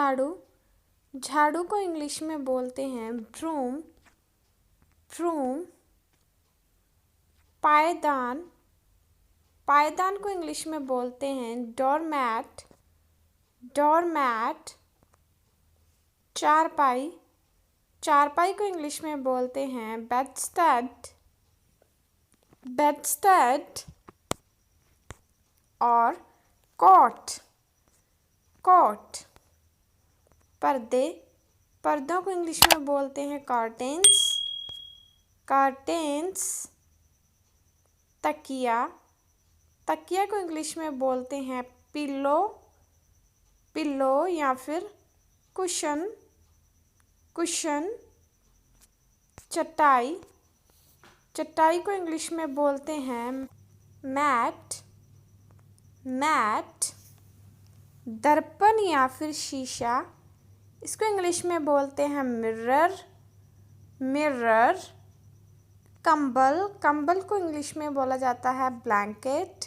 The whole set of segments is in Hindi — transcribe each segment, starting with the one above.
झाड़ू, झाड़ू को इंग्लिश में बोलते हैं ब्रूम, ब्रूम। पायदान, पायदान को इंग्लिश में बोलते हैं डोरमैट, डोरमैट। चारपाई, चारपाई को इंग्लिश में बोलते हैं बेडस्टेड, बेडस्टेड। और कॉट, कॉट। पर्दे, पर्दों को इंग्लिश में बोलते हैं कर्टेन्स, कर्टेन्स। तकिया, तकिया को इंग्लिश में बोलते हैं पिल्लो, पिल्लो या फिर कुशन, कुशन। चटाई, चटाई को इंग्लिश में बोलते हैं मैट, मैट। दर्पण या फिर शीशा, इसको इंग्लिश में बोलते हैं मिरर, मिरर। कंबल, कंबल को इंग्लिश में बोला जाता है ब्लैंकेट,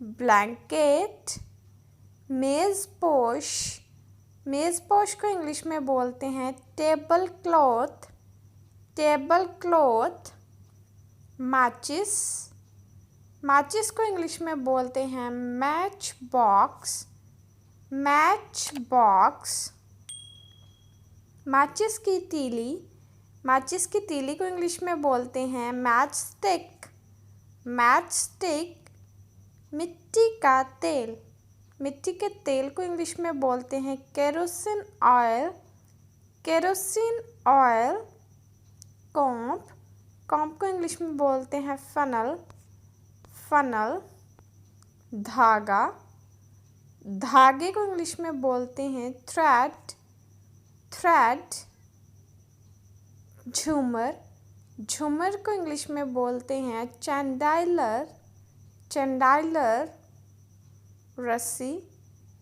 ब्लैंकेट। मेज़पोश, मेज़पोश को इंग्लिश में बोलते हैं टेबल क्लॉथ, टेबल क्लॉथ। माचिस, माचिस को इंग्लिश में बोलते हैं मैच बॉक्स, मैच बॉक्स। माचिस की तीली, माचिस की तीली को इंग्लिश में बोलते हैं मैच स्टिक, मैच स्टिक। मिट्टी का तेल, मिट्टी के तेल को इंग्लिश में बोलते हैं केरोसिन ऑयल, केरोसिन ऑयल। कॉम्प, कॉम्प को इंग्लिश में बोलते हैं फनल, फनल। धागा, धागे को इंग्लिश में बोलते हैं थ्रेड, थ्रेड। झूमर, झूमर को इंग्लिश में बोलते हैं चैंडाइलर, चैंडाइलर। रस्सी,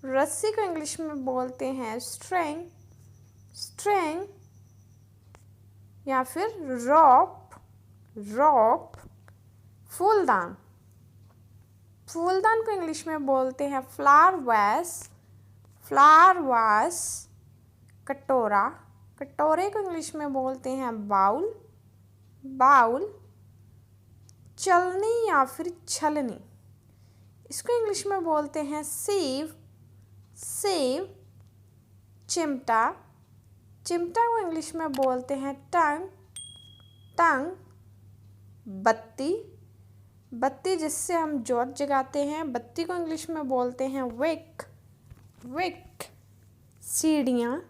रस्सी को इंग्लिश में बोलते हैं स्ट्रिंग, स्ट्रिंग या फिर रोप, रोप। फूलदान, फूलदान को इंग्लिश में बोलते हैं फ्लावर वास, फ्लावर वास। कटोरा, कटोरे को इंग्लिश में बोलते हैं बाउल, बाउल। चलनी या फिर छलनी, इसको इंग्लिश में बोलते हैं सीव, सीव। चिमटा, चिमटा को इंग्लिश में बोलते हैं टंग, टंग। बत्ती, बत्ती जिससे हम जोत जगाते हैं, बत्ती को इंग्लिश में बोलते हैं विक, विक। सीढ़ियाँ,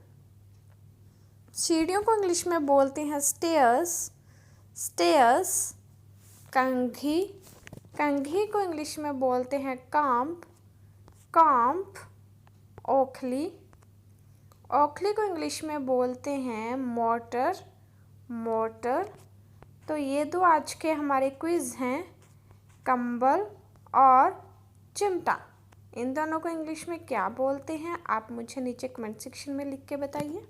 सीढ़ियों को इंग्लिश में बोलते हैं स्टेयर्स, स्टेयर्स। कंघी, कंघी को इंग्लिश में बोलते हैं कॉम्प, कॉम्प। ओखली, ओखली को इंग्लिश में बोलते हैं मोटर, मोटर। तो ये दो आज के हमारे क्विज़ हैं, कंबल और चिमटा। इन दोनों को इंग्लिश में क्या बोलते हैं आप मुझे नीचे कमेंट सेक्शन में लिख के बताइए।